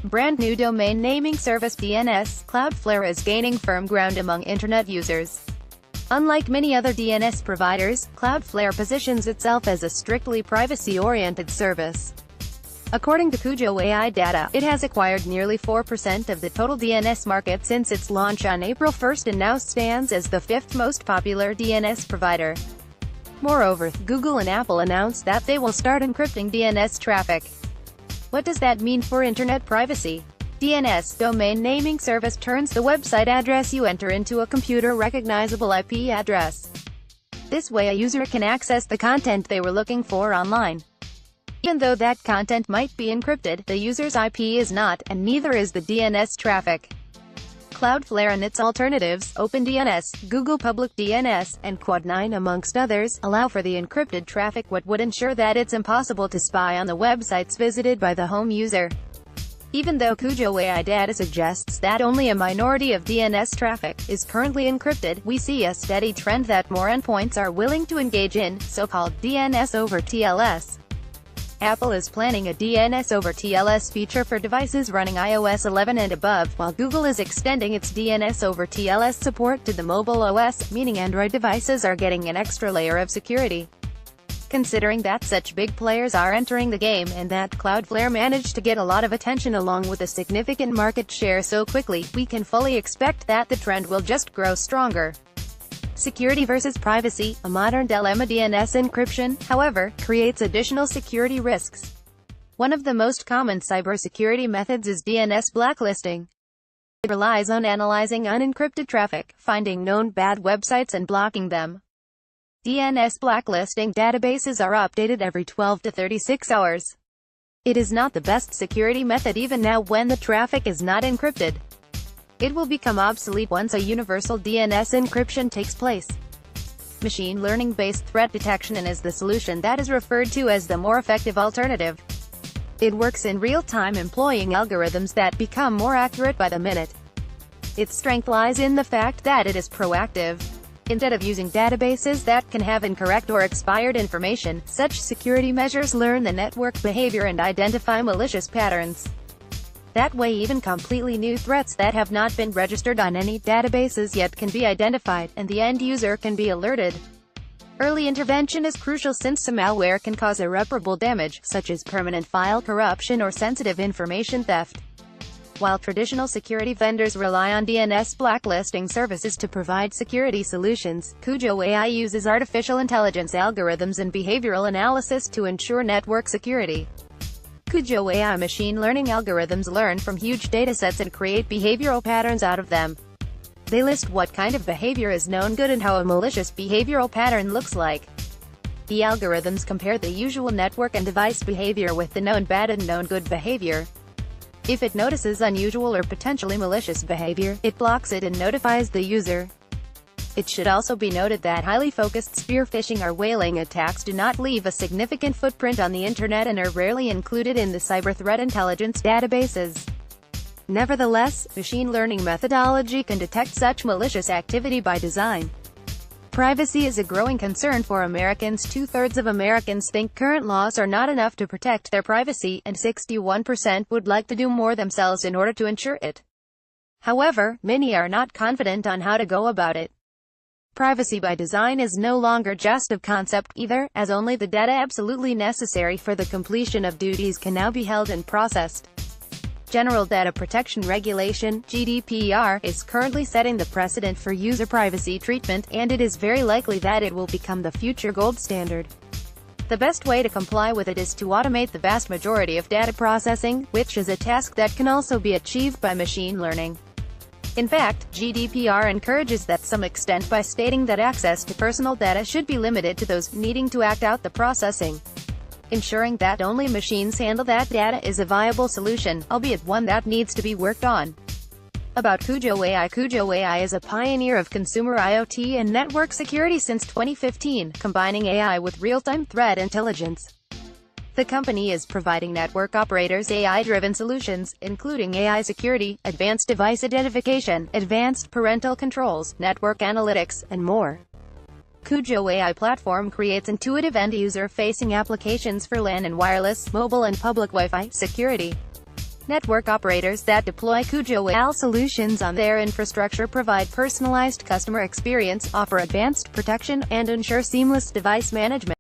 brand new domain naming service DNS, Cloudflare is gaining firm ground among Internet users. Unlike many other DNS providers, Cloudflare positions itself as a strictly privacy-oriented service. According to CUJO AI data, it has acquired nearly 4% of the total DNS market since its launch on April 1 and now stands as the fifth most popular DNS provider. Moreover, Google and Apple announced that they will start encrypting DNS traffic. What does that mean for Internet privacy? DNS, domain naming service, turns the website address you enter into a computer-recognizable IP address. This way a user can access the content they were looking for online. Even though that content might be encrypted, the user's IP is not, and neither is the DNS traffic. Cloudflare and its alternatives, OpenDNS, Google Public DNS, and Quad9 amongst others, allow for the encrypted traffic, what would ensure that it's impossible to spy on the websites visited by the home user. Even though CUJO AI data suggests that only a minority of DNS traffic is currently encrypted, we see a steady trend that more endpoints are willing to engage in so-called DNS over TLS. Apple is planning a DNS over TLS feature for devices running iOS 11 and above, while Google is extending its DNS over TLS support to the mobile OS, meaning Android devices are getting an extra layer of security. Considering that such big players are entering the game, and that Cloudflare managed to get a lot of attention along with a significant market share so quickly, we can fully expect that the trend will just grow stronger. Security versus privacy, a modern dilemma. DNS encryption, however, creates additional security risks. One of the most common cybersecurity methods is DNS blacklisting. It relies on analyzing unencrypted traffic, finding known bad websites and blocking them. DNS blacklisting databases are updated every 12 to 36 hours. It is not the best security method even now when the traffic is not encrypted. It will become obsolete once a universal DNS encryption takes place. Machine learning-based threat detection is the solution that is referred to as the more effective alternative. It works in real time, employing algorithms that become more accurate by the minute. Its strength lies in the fact that it is proactive. Instead of using databases that can have incorrect or expired information, such security measures learn the network behavior and identify malicious patterns. That way even completely new threats that have not been registered on any databases yet can be identified, and the end user can be alerted. Early intervention is crucial since some malware can cause irreparable damage, such as permanent file corruption or sensitive information theft. While traditional security vendors rely on DNS blacklisting services to provide security solutions, CUJO AI uses artificial intelligence algorithms and behavioral analysis to ensure network security. CUJO AI machine learning algorithms learn from huge datasets and create behavioral patterns out of them. They list what kind of behavior is known good and how a malicious behavioral pattern looks like. The algorithms compare the usual network and device behavior with the known bad and known good behavior. If it notices unusual or potentially malicious behavior, it blocks it and notifies the user. It should also be noted that highly focused spear phishing or whaling attacks do not leave a significant footprint on the Internet and are rarely included in the cyber threat intelligence databases. Nevertheless, machine learning methodology can detect such malicious activity by design. Privacy is a growing concern for Americans. 2/3 of Americans think current laws are not enough to protect their privacy, and 61% would like to do more themselves in order to ensure it. However, many are not confident on how to go about it. Privacy by design is no longer just a concept, either, as only the data absolutely necessary for the completion of duties can now be held and processed. General Data Protection Regulation, GDPR, is currently setting the precedent for user privacy treatment, and it is very likely that it will become the future gold standard. The best way to comply with it is to automate the vast majority of data processing, which is a task that can also be achieved by machine learning. In fact, GDPR encourages that some extent by stating that access to personal data should be limited to those needing to act out the processing. Ensuring that only machines handle that data is a viable solution, albeit one that needs to be worked on. About CUJO AI. CUJO AI is a pioneer of consumer IoT and network security since 2015, combining AI with real-time threat intelligence. The company is providing network operators AI-driven solutions, including AI security, advanced device identification, advanced parental controls, network analytics, and more. CUJO AI platform creates intuitive end-user-facing applications for LAN and wireless, mobile and public Wi-Fi security. Network operators that deploy CUJO AI solutions on their infrastructure provide personalized customer experience, offer advanced protection, and ensure seamless device management.